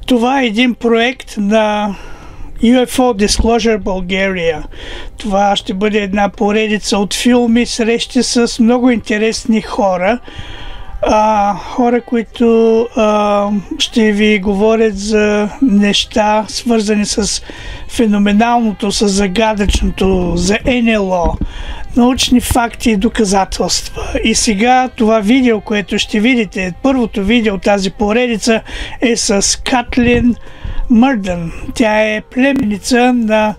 Това е един проект на UFO Disclosure България. Това ще бъде една поредица от филми, срещи с много интересни хора. Хора, които ще ви говорят за неща, свързани с феноменалното, с загадъчното, за НЛО, научни факти и доказателства. И сега това видео, което ще видите, първото видео от тази поредица е с Катлин Марден. Тя е племеница на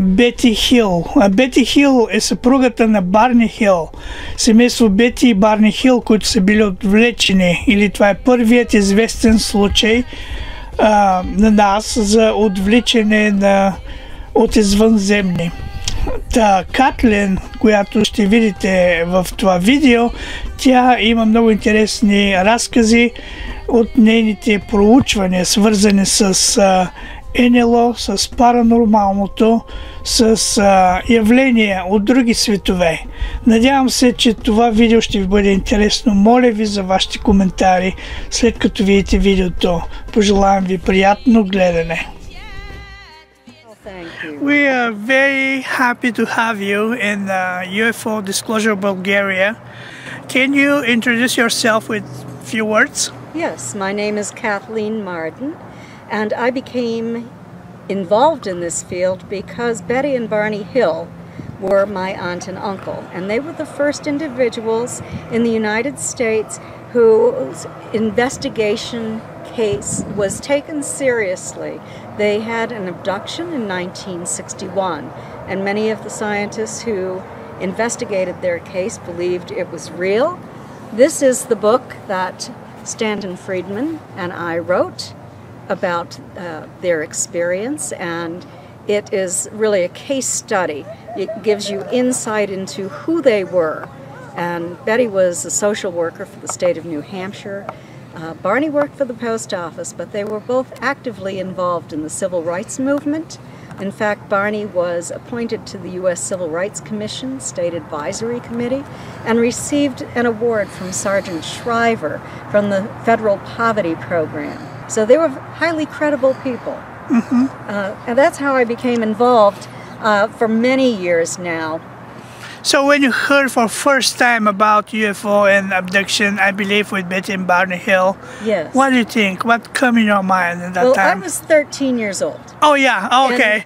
Бети Хил. Бети Хил е съпругата на Барни Хил. Семейство Бети и Барни Хил, които са били отвлечени, или това е първият известен случай на нас за отвличане от извънземни. Катлин, която ще видите в това видео, тя има много интересни разкази от нейните проучвания, свързани с НЛО, с паранормалното, с явления от други светове. Надявам се, че това видео ще ви бъде интересно. Моля ви за вашите коментари, след като видите видеото. Пожелавам ви приятно гледане. We are very happy to have you in UFO Disclosure Bulgaria. Can you introduce yourself with a few words? Yes, my name is Kathleen Marden, and I became involved in this field because Betty and Barney Hill were my aunt and uncle, and they were the first individuals in the United States whose investigation case was taken seriously. They had an abduction in 1961, and many of the scientists who investigated their case believed it was real. This is the book that Stanton Friedman and I wrote about their experience, and it is really a case study. It gives you insight into who they were. And Betty was a social worker for the state of New Hampshire. Barney worked for the post office, but they were both actively involved in the civil rights movement. In fact, Barney was appointed to the U.S. Civil Rights Commission, State Advisory Committee, and received an award from Sergeant Shriver from the Federal Poverty Program. So they were highly credible people. Mm-hmm. And that's how I became involved for many years now. So when you heard for first time about UFO and abduction, I believe with Betty and Barney Hill, yes. What do you think? What came in your mind at that time? I was 13 years old. Oh yeah, oh, okay.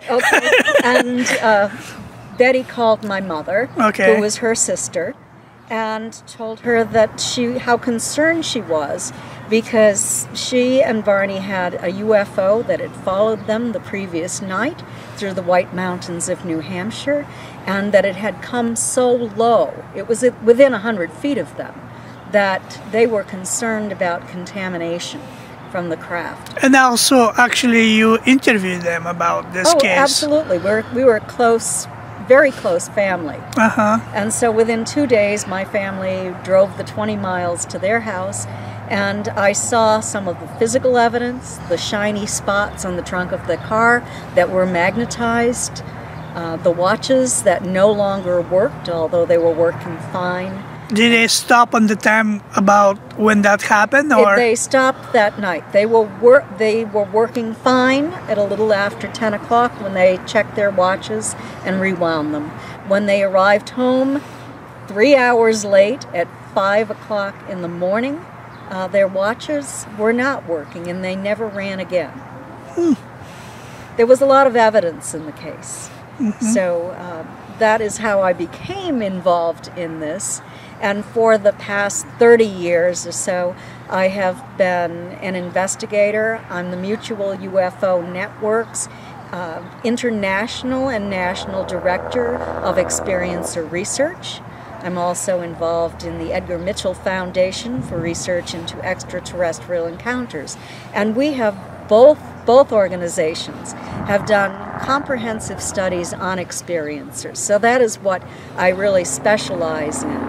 And Betty called my mother, who was her sister, and told her that how concerned she was because she and Barney had a UFO that had followed them the previous night through the White Mountains of New Hampshire, and that it had come so low, it was within 100 feet of them, that they were concerned about contamination from the craft. And also, actually, you interviewed them about this case. Oh, absolutely. We were close, very close family. And so within 2 days, my family drove the 20 miles to their house, and I saw some of the physical evidence, the shiny spots on the trunk of the car that were magnetized, the watches that no longer worked, although they were working fine. Did they stop on the time about when that happened, or they stopped that night? They were working fine at a little after 10 o'clock when they checked their watches and rewound them. When they arrived home 3 hours late at 5 o'clock in the morning, their watches were not working, and they never ran again. There was a lot of evidence in the case. So that is how I became involved in this. And for the past 30 years or so, I have been an investigator on the Mutual UFO Network's international and national director of experiencer research. I'm also involved in the Edgar Mitchell Foundation for research into extraterrestrial encounters. And we have both organizations have done comprehensive studies on experiencers. So that is what I really specialize in,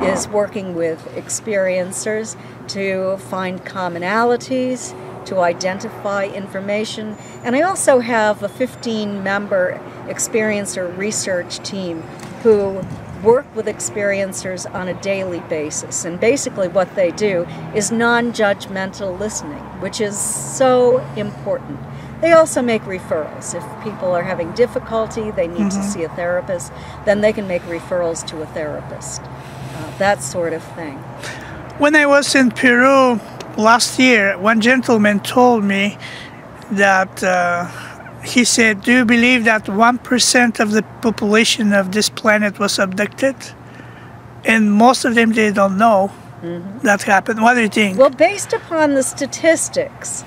is working with experiencers to find commonalities, to identify information. And I also have a 15-member experiencer research team who work with experiencers on a daily basis. And basically what they do is non-judgmental listening, which is so important. They also make referrals. If people are having difficulty, they need to see a therapist, then they can make referrals to a therapist. That sort of thing. When I was in Peru last year, one gentleman told me that he said, "Do you believe that 1% of the population of this planet was abducted?" And most of them, they don't know that happened. What do you think? Well, based upon the statistics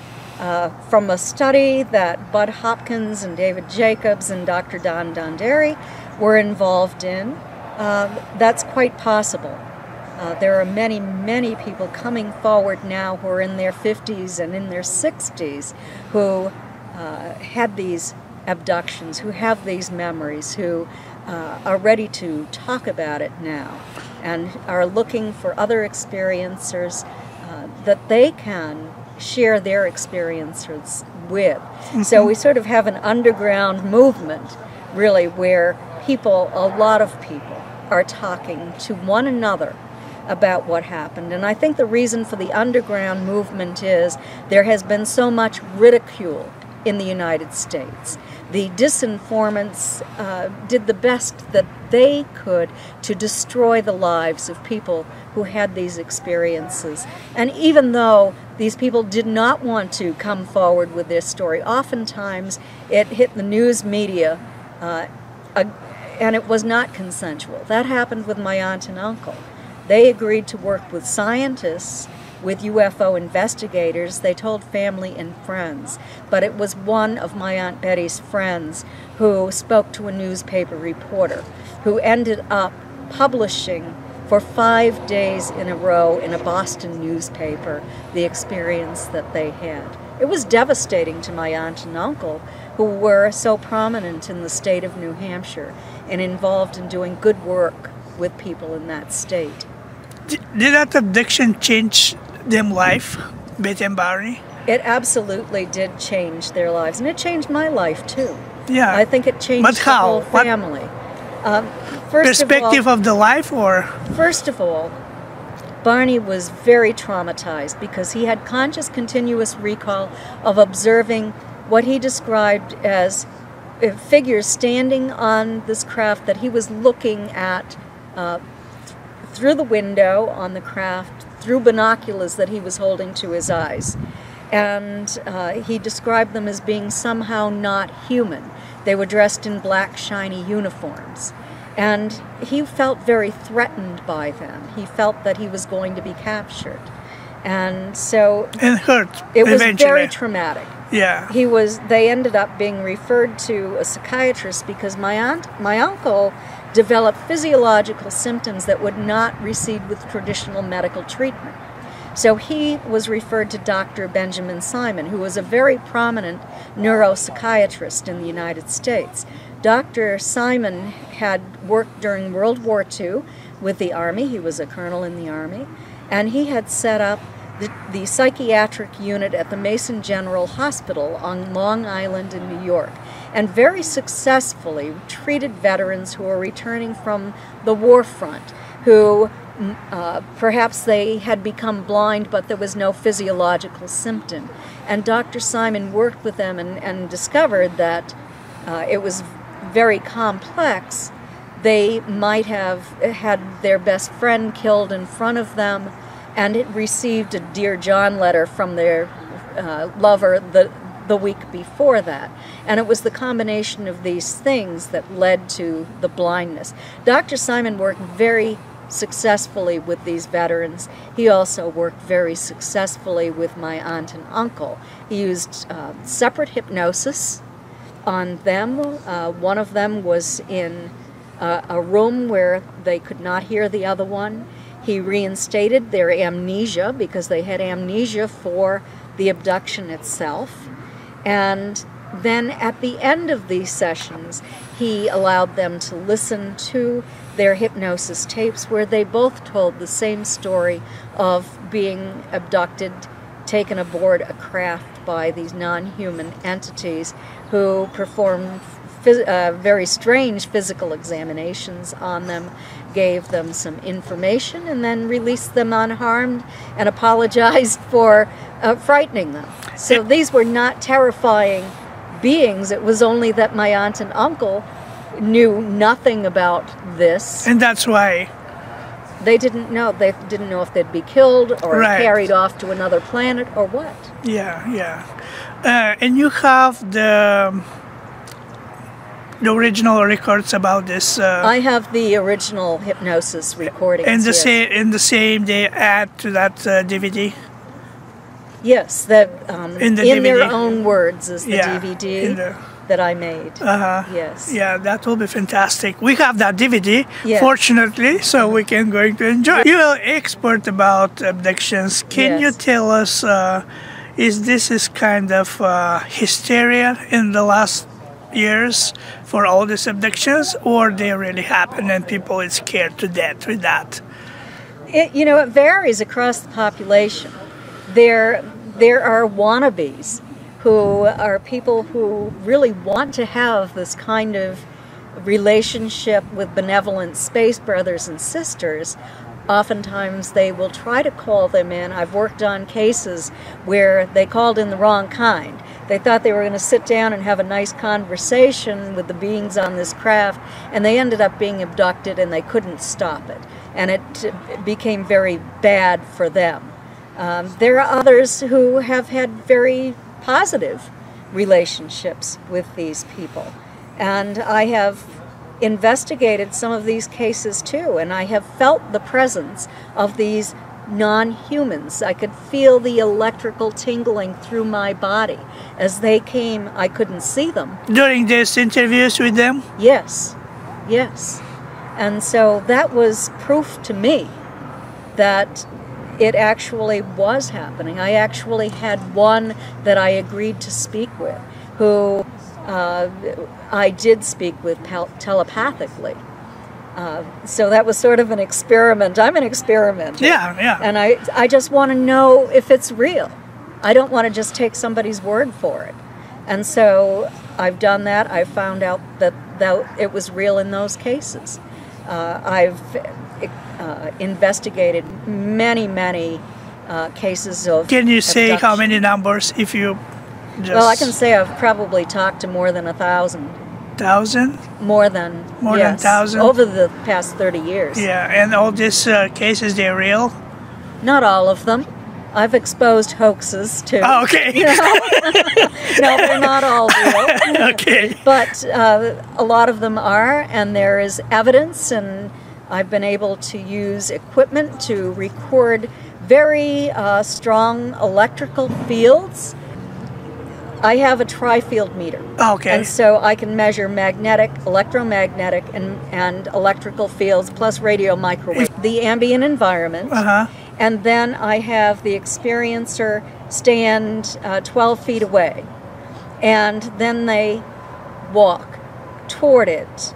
from a study that Bud Hopkins and David Jacobs and Dr. Don Donderi were involved in, that's quite possible. There are many, many people coming forward now who are in their 50s and in their 60s who had these abductions, who have these memories, who are ready to talk about it now and are looking for other experiencers that they can share their experiences with. So we sort of have an underground movement, really, where people, a lot of people, are talking to one another about what happened. And I think the reason for the underground movement is there has been so much ridicule in the United States. The disinformants did the best that they could to destroy the lives of people who had these experiences. And even though these people did not want to come forward with their story, oftentimes it hit the news media and it was not consensual. That happened with my aunt and uncle. They agreed to work with scientists, with UFO investigators. They told family and friends. But it was one of my Aunt Betty's friends who spoke to a newspaper reporter who ended up publishing for 5 days in a row in a Boston newspaper the experience that they had. It was devastating to my aunt and uncle, who were so prominent in the state of New Hampshire and involved in doing good work with people in that state. Did that abduction change them life, Betty and Barney? It absolutely did change their lives, and it changed my life too. Yeah. I think it changed the whole family. Perspective of the life, or? First of all, Barney was very traumatized because he had conscious, continuous recall of observing what he described as figures standing on this craft that he was looking at through the window on the craft, through binoculars that he was holding to his eyes. And he described them as being somehow not human. They were dressed in black, shiny uniforms. And he felt very threatened by them. He felt that he was going to be captured. And so... And hurt, it was eventually. very traumatic. Yeah. They ended up being referred to a psychiatrist because my uncle developed physiological symptoms that would not recede with traditional medical treatment. So he was referred to Dr. Benjamin Simon, who was a very prominent neuropsychiatrist in the United States. Dr. Simon had worked during World War II with the Army. He was a colonel in the Army. And he had set up the psychiatric unit at the Mason General Hospital on Long Island in New York, and very successfully treated veterans who were returning from the war front, who perhaps they had become blind, but there was no physiological symptom. And Dr. Simon worked with them and discovered that it was very complex. They might have had their best friend killed in front of them, and it received a Dear John letter from their lover the week before that. And it was the combination of these things that led to the blindness. Dr. Simon worked very successfully with these veterans. He also worked very successfully with my aunt and uncle. He used separate hypnosis on them. One of them was in a room where they could not hear the other one. He reinstated their amnesia because they had amnesia for the abduction itself. And then at the end of these sessions, he allowed them to listen to their hypnosis tapes where they both told the same story of being abducted, taken aboard a craft by these non-human entities who performed very strange physical examinations on them, gave them some information, and then released them unharmed and apologized for frightening them. So these were not terrifying beings. It was only that my aunt and uncle knew nothing about this. And that's why they didn't know. They didn't know if they'd be killed or carried off to another planet or what. Yeah, yeah. And you have the original records about this. I have the original hypnosis recordings. And the same they add to that DVD. Yes, that in their own words is the Yeah, DVD that I made. Yes. Yeah, that will be fantastic. We have that DVD, Yeah. fortunately, so we can going to enjoy. You're an expert about abductions. Can you tell us, is this kind of hysteria in the last years for all these abductions, or they really happen and people is scared to death with that? It varies across the population. There are wannabes who are people who really want to have this kind of relationship with benevolent space brothers and sisters. Oftentimes they will try to call them in. I've worked on cases where they called in the wrong kind. They thought they were going to sit down and have a nice conversation with the beings on this craft, and they ended up being abducted and they couldn't stop it. And it became very bad for them. There are others who have had very positive relationships with these people. And I have investigated some of these cases too, and I have felt the presence of these non-humans. I could feel the electrical tingling through my body. As they came, I couldn't see them. During these interviews with them? Yes, yes. And so that was proof to me that it actually was happening. I actually had one that I agreed to speak with, who I did speak with telepathically. So that was sort of an experiment. I'm an experimenter. Yeah, yeah. And I just want to know if it's real. I don't want to just take somebody's word for it. And so I've done that. I found out that it was real in those cases. I've investigated many cases of Can you say abduction. how many numbers if you just... Well, I can say I've probably talked to more than 1,000. 1,000? More than 1,000? over the past 30 years. Yeah, and all these cases, they're real? Not all of them. I've exposed hoaxes too. Oh, okay. No, they're not all real. Okay. But a lot of them are, and there is evidence, and I've been able to use equipment to record very strong electrical fields. I have a tri-field meter. Okay. And so I can measure magnetic, electromagnetic, and electrical fields, plus radio microwave, the ambient environment. And then I have the experiencer stand 12 feet away. And then they walk toward it.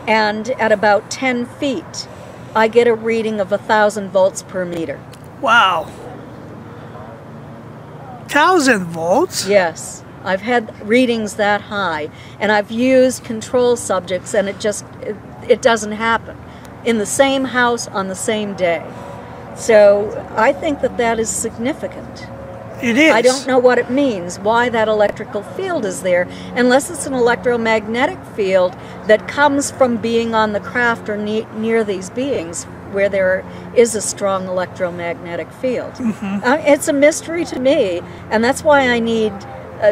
And at about 10 feet, I get a reading of 1,000 volts per meter. Wow. 1,000 volts? Yes. I've had readings that high, and I've used control subjects, and it doesn't happen in the same house on the same day. So I think that is significant. It is. I don't know what it means, why that electrical field is there, unless it's an electromagnetic field that comes from being on the craft or near these beings where there is a strong electromagnetic field. It's a mystery to me, and that's why I need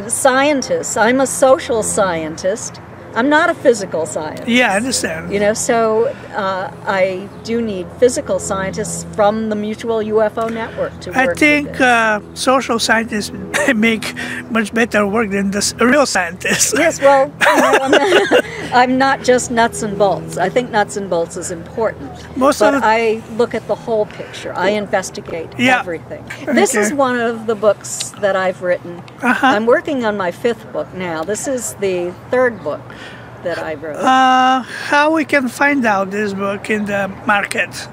scientists. I'm a social scientist. I'm not a physical scientist. Yeah, I understand. You know, so I do need physical scientists from the Mutual UFO Network to work I think with this. Social scientists make much better work than the real scientists. Yes, well, you know, I'm not just nuts and bolts. I think nuts and bolts is important. But I look at the whole picture. I investigate everything. This is one of the books that I've written. I'm working on my 5th book now. This is the 3rd book that I wrote. How we can find out this book in the market?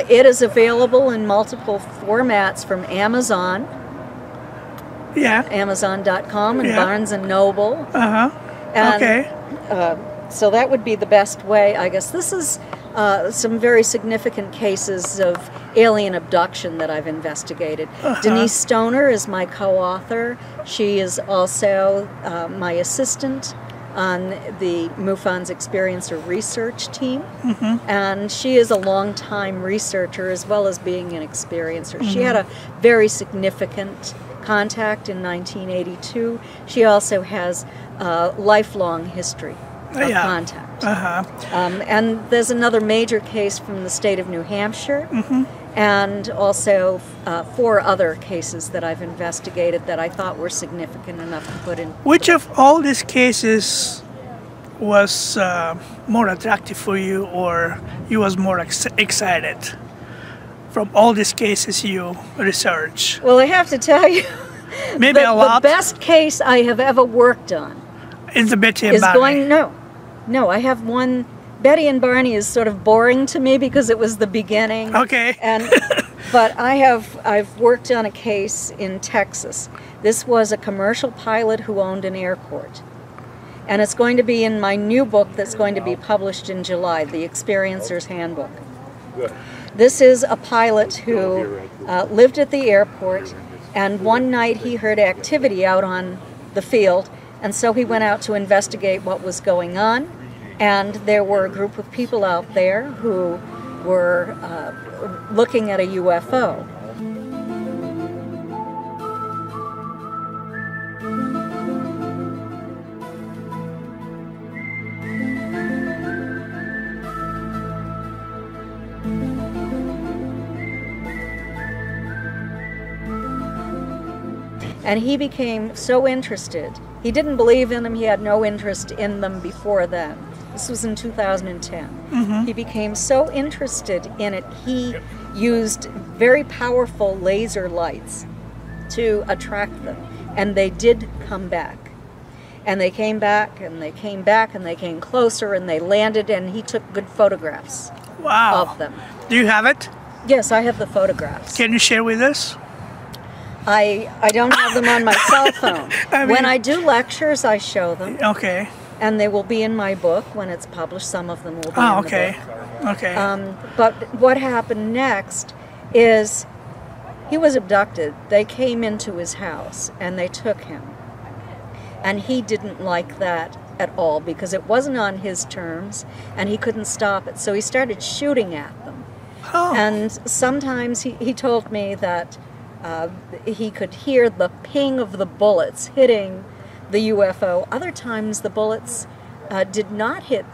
It is available in multiple formats from Amazon. Yeah. Amazon.com and Barnes & Noble. And So that would be the best way, I guess. This is some very significant cases of alien abduction that I've investigated. Denise Stoner is my co-author. She is also my assistant on the MUFON's Experiencer research team. And she is a long-time researcher as well as being an experiencer. She had a very significant contact in 1982. She also has a lifelong history of contact. And there's another major case from the state of New Hampshire, and also 4 other cases that I've investigated that I thought were significant enough to put in. Which of all these cases was more attractive for you, or you was more excited from all these cases you research? Well, I have to tell you, maybe a lot. The best case I have ever worked on is the Betty and Barney. No, I have one. Betty and Barney is sort of boring to me because it was the beginning. Okay. But I've worked on a case in Texas. This was a commercial pilot who owned an airport. And it's going to be in my new book that's going to be published in July, The Experiencer's Handbook. This is a pilot who lived at the airport, and one night he heard activity out on the field, and so he went out to investigate what was going on. And there were a group of people out there who were looking at a UFO. And he became so interested. He didn't believe in them. He had no interest in them before then. This was in 2010. He became so interested in it, he used very powerful laser lights to attract them. And they did come back. And they came back, and they came back, and they came closer, and they landed, and he took good photographs of them. Do you have it? Yes, I have the photographs. Can you share with us? I don't have them on my cell phone. When I do lectures, I show them. Okay. And they will be in my book when it's published. Some of them will be in the book. Okay. But what happened next is he was abducted. They came into his house and they took him. And he didn't like that at all because it wasn't on his terms and he couldn't stop it. So he started shooting at them. And sometimes he told me that he could hear the ping of the bullets hitting the UFO. Other times the bullets did not hit,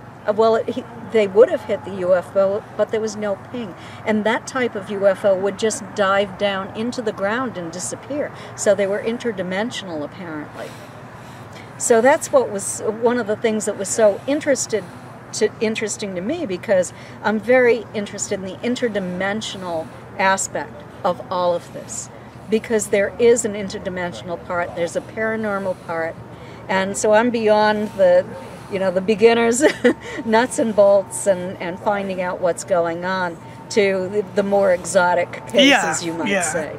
they would have hit the UFO, but there was no ping. And that type of UFO would just dive down into the ground and disappear. So they were interdimensional, apparently. So that's what was one of the things that was so interesting to me, because I'm very interested in the interdimensional aspect of all of this. Because there is an interdimensional part, there's a paranormal part, and so I'm beyond the beginners, nuts and bolts, and finding out what's going on, to the more exotic cases, you might say.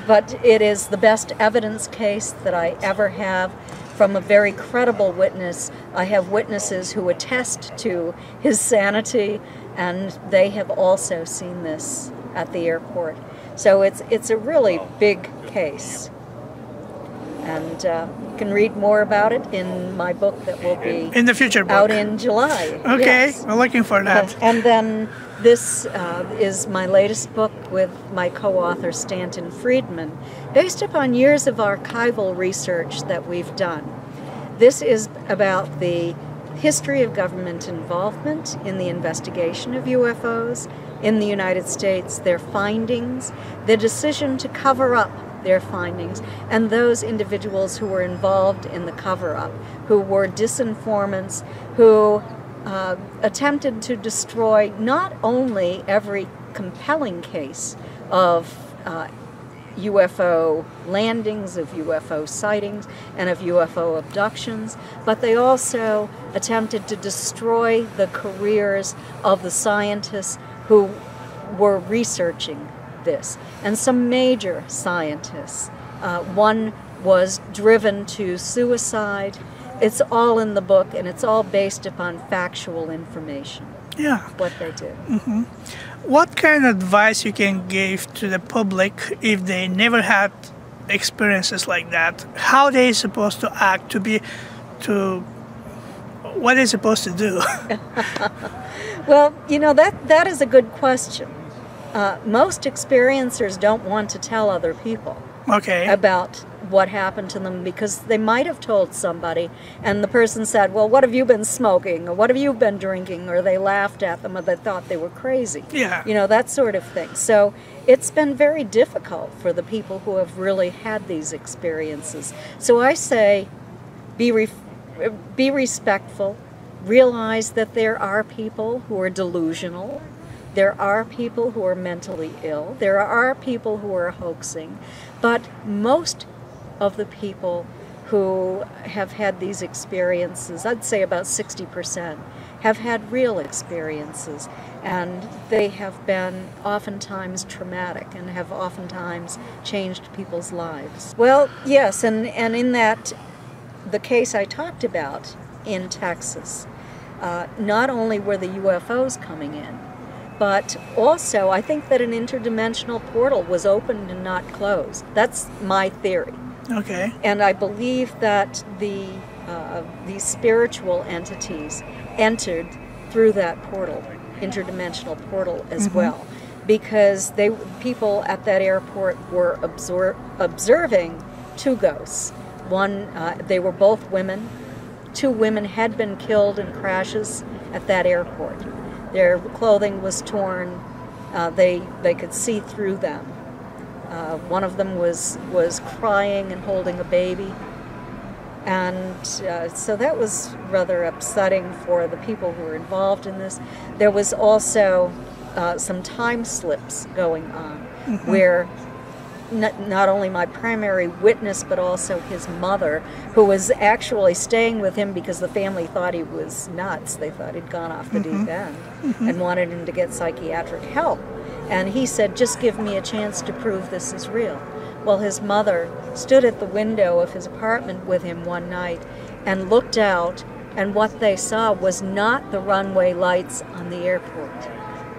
But it is the best evidence case that I ever have from a very credible witness. I have witnesses who attest to his sanity, and they have also seen this at the airport. So it's a really big case, and you can read more about it in my book that will be in the future book. Out in July. Okay, yes. we're looking for that. And then this is my latest book with my co-author Stanton Friedman, based upon years of archival research that we've done. This is about the history of government involvement in the investigation of UFOs in the United States, their findings, the decision to cover up their findings, and those individuals who were involved in the cover-up, who were disinformants, who attempted to destroy not only every compelling case of UFO landings, of UFO sightings, and of UFO abductions, but they also attempted to destroy the careers of the scientists who were researching this. And some major scientists. One was driven to suicide, It's all in the book, and it's all based upon factual information. Yeah. What they did. What kind of advice you can give to the public if they never had experiences like that? How they supposed to act what they're supposed to do? Well, that is a good question. Most experiencers don't want to tell other people about what happened to them, because they might have told somebody and the person said, well, what have you been smoking, or what have you been drinking, or they laughed at them, or they thought they were crazy. Yeah. That sort of thing. So it's been very difficult for the people who have really had these experiences. So I say be respectful, realize that there are people who are delusional, there are people who are mentally ill, there are people who are hoaxing, but most of the people who have had these experiences, I'd say about 60%, have had real experiences, and they have been oftentimes traumatic and have oftentimes changed people's lives. Well, yes, and in that, the case I talked about in Texas, not only were the UFOs coming in, but also I think that an interdimensional portal was opened and not closed. That's my theory. Okay. And I believe that these spiritual entities entered through that portal, interdimensional portal as well, because people at that airport were observing two ghosts. One, they were both women. Two women had been killed in crashes at that airport. Their clothing was torn. They could see through them. One of them was crying and holding a baby. And so that was rather upsetting for the people who were involved in this. There was also some time slips going on where not only my primary witness, but also his mother, who was actually staying with him because the family thought he was nuts. They thought he'd gone off the deep end and wanted him to get psychiatric help. And he said, just give me a chance to prove this is real. Well, his mother stood at the window of his apartment with him one night and looked out, and what they saw was not the runway lights on the airport.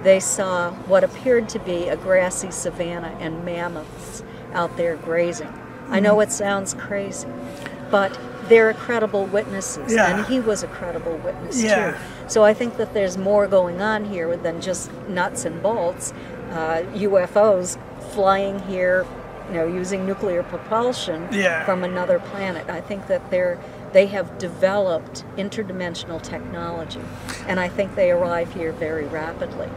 They saw what appeared to be a grassy savanna and mammoths out there grazing. I know it sounds crazy, but they're credible witnesses, and he was a credible witness too. So I think that there's more going on here than just nuts and bolts. UFOs flying here, using nuclear propulsion from another planet. I think that they have developed interdimensional technology, and I think they arrive here very rapidly.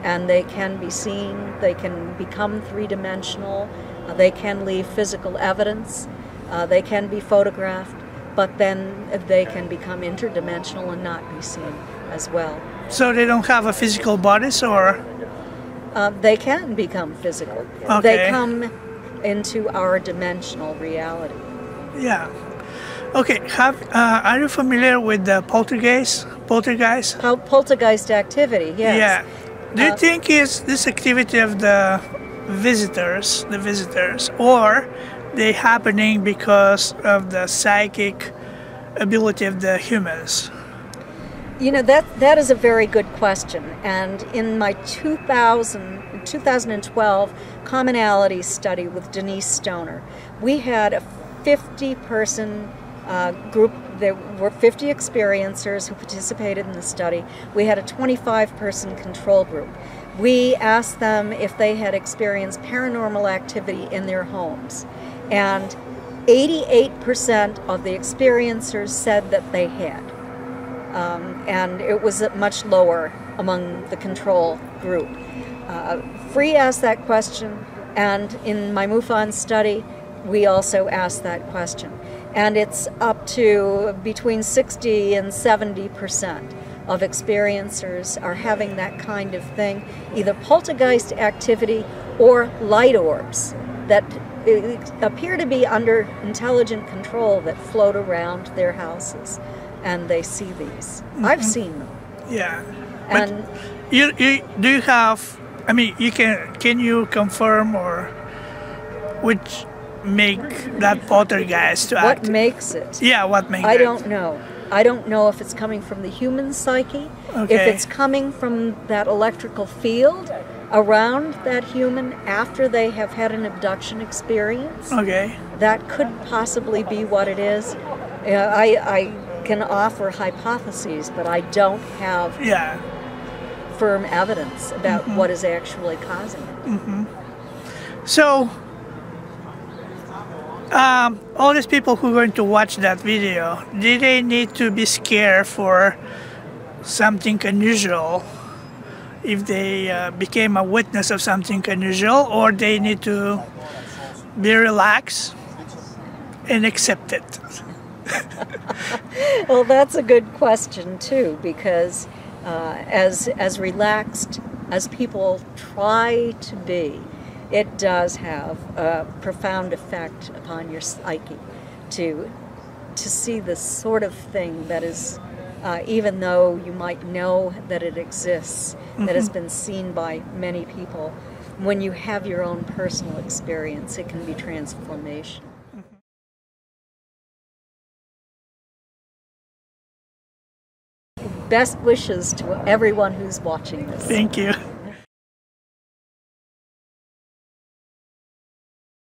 And they can be seen, they can become three-dimensional, they can leave physical evidence, they can be photographed, but then they can become interdimensional and not be seen as well. So they don't have a physical bodies, or? They can become physical. Okay. They come into our dimensional reality. Yeah. Okay. Are you familiar with the poltergeist? Poltergeist activity, yes. Yeah. Do you think is this activity of the visitors, or they happening because of the psychic ability of the humans? That is a very good question. And in my 2012 commonality study with Denise Stoner, we had a 50-person group. There were 50 experiencers who participated in the study. We had a 25-person control group. We asked them if they had experienced paranormal activity in their homes, and 88% of the experiencers said that they had. And it was much lower among the control group. Free asked that question, and in my MUFON study, we also asked that question. And it's up to between 60 and 70% of experiencers are having that kind of thing, either poltergeist activity or light orbs that appear to be under intelligent control that float around their houses, and they see these. I've seen them. Yeah. And do you have? I mean, can you confirm or which make that poltergeist to act? What makes it? Yeah, what makes it? I don't know. I don't know if it's coming from the human psyche, if it's coming from that electrical field around that human after they have had an abduction experience. Okay. That could possibly be what it is. I can offer hypotheses, but I don't have firm evidence about what is actually causing it. So, all these people who are going to watch that video, do they need to be scared for something unusual if they became a witness of something unusual, or they need to be relaxed and accept it? Well, that's a good question too, because as relaxed as people try to be, it does have a profound effect upon your psyche to see this sort of thing that is, even though you might know that it exists, that has been seen by many people, when you have your own personal experience, it can be transformation. Best wishes to everyone who's watching this. Thank you.